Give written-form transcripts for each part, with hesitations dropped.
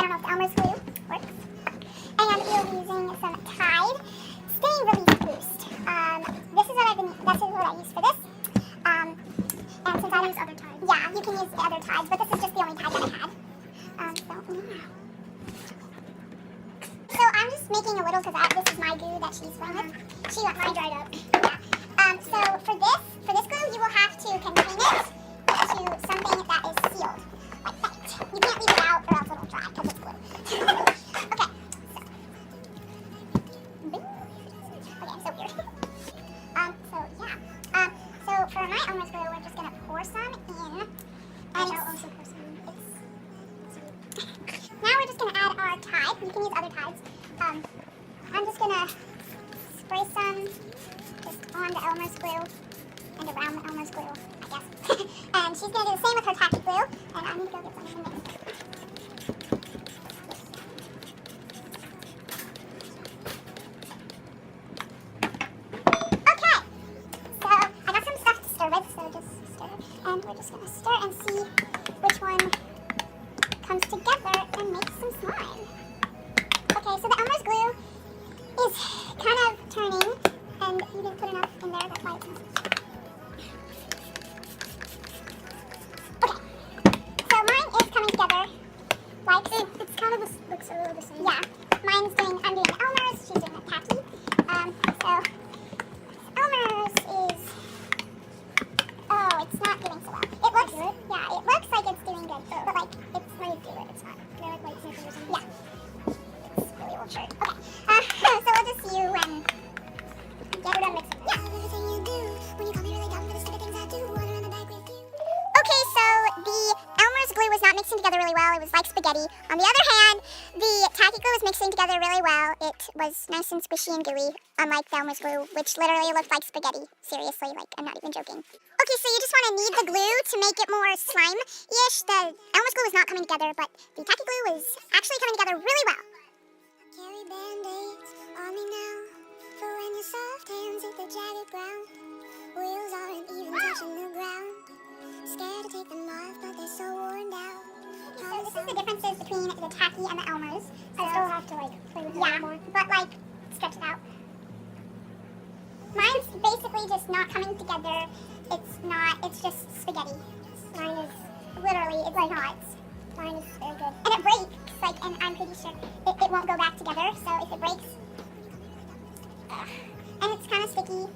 don't know if the Elmer's glue works. And we'll be using some Tide Stain Release Boost. This is what I use for this. And since I use other Tides. Yeah, you can use the other Tides, but this is just the only Tide that I had. So I'm just making a little because this is my glue that she's playing with. She got mine dried up. Yeah. So for this glue, you will have to contain it to something that is sealed, like that. You can't leave it out or else it'll dry because it's glue. Okay. Okay, I'm so weird. So for my Elmer's glue, we're just gonna pour some in. And I'll also pour some in. Now we're just gonna add our Tide. You can use other Tides. I'm just gonna spray some just on the Elmer's glue and around the Elmer's glue, I guess. And she's gonna do the same with her tacky glue. And I need to go get some in the mix. And we're just going to stir and see which one comes together and makes some slime. Okay, so the Elmer's glue is kind of turning, and you didn't put enough in there, that's why it's not. Okay, so mine is coming together like it's kind of looks a little the same. Yeah, I'm doing the Elmer's, she's doing the tacky. So Elmer's is. Oh, it's not doing so well. It looks good. Yeah, it looks like it's doing good, but like it's ready to do it. It's not. They're like white snippers or something. Yeah. It's really old shirt. Okay. So we'll just see you when we're done mixing. Yeah. Okay, so the Elmer's glue was not mixing together really well. It was like spaghetti. On the other hand, the tacky glue was mixing together really well. It was nice and squishy and gooey, unlike the Elmer's glue, which literally looked like spaghetti. Seriously, like, I'm not even joking. Okay, so you just want to knead the glue to make it more slime-ish. The Elmer's glue was not coming together, but the tacky glue was actually coming together really well. Carry band-aids on me now, for when your soft hands hit the jagged ground. Wheels aren't even touching the ground. Scared to take them off, but they're so worn down. So this is the differences between the tacky and the Elmer's. I still have to like play with it a little more. But like stretch it out. Mine's basically just not coming together. It's just spaghetti. Mine is Literally, it's like not. Mine is very good. And it breaks, like, and I'm pretty sure it won't go back together, so if it breaks. And it's kind of sticky.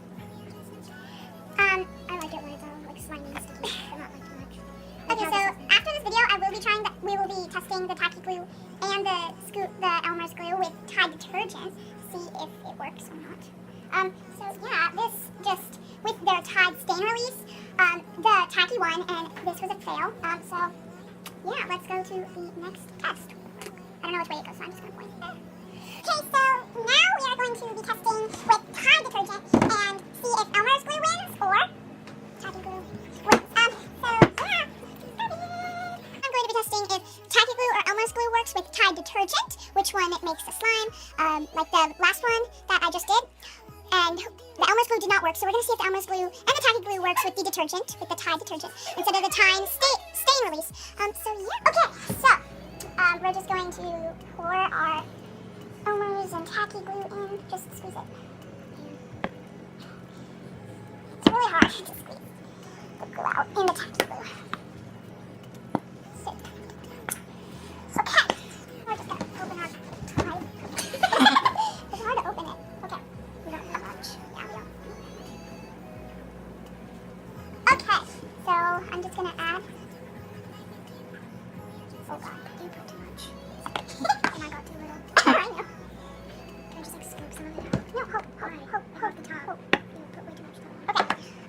I like it when it's all like slimy and sticky, but not like too much. Okay, so after this video, we will be testing the tacky glue and the Elmer's glue with Tide detergent to see if it works or not. So yeah, this just with their Tide stain release, the tacky one, and this was a fail. So yeah, let's go to the next test. I don't know which way it goes, so I'm just gonna point. Okay, so now we are going to be testing with Tide detergent and see if Elmer's glue wins or tacky glue wins. So yeah, I'm going to be testing if tacky glue or Elmer's glue works with Tide detergent, which one makes the slime, like the last one that I just did. And the Elmer's glue did not work, so we're going to see if the Elmer's glue and the tacky glue works with the detergent, with the Tide detergent, instead of the Tide stain release. So yeah, okay, so we're just going to pour our Elmer's and tacky glue in, just squeeze it. It's really hard to squeeze the glue out in the tacky glue. So, okay, we're just going to open our Tide. It's hard to open it. Okay. We don't need much. Yeah, we don't. Okay, so I'm just gonna add. Oh god, you put too much. And I got too little. I know. Can I just like scoop some of it out? No, hold the top. You put way too much.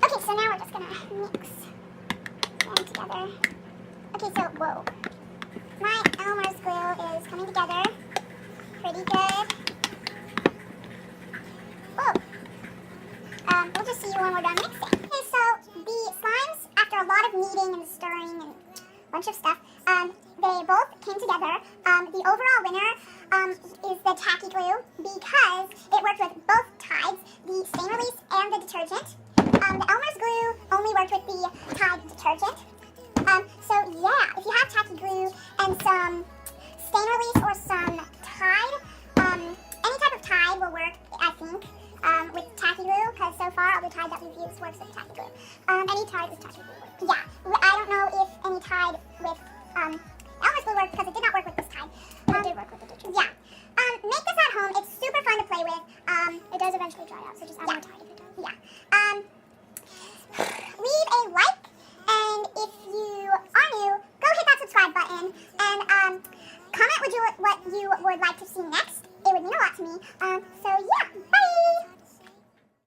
Okay, so now we're just gonna mix them together. Okay, so whoa. My Elmer's glue is coming together pretty good. We'll just see you when we're done mixing. Okay, so the slimes, after a lot of kneading and stirring and a bunch of stuff, they both came together. The overall winner is the tacky glue because it worked with both Tides, the stain release and the detergent. The Elmer's glue only worked with the Tide detergent.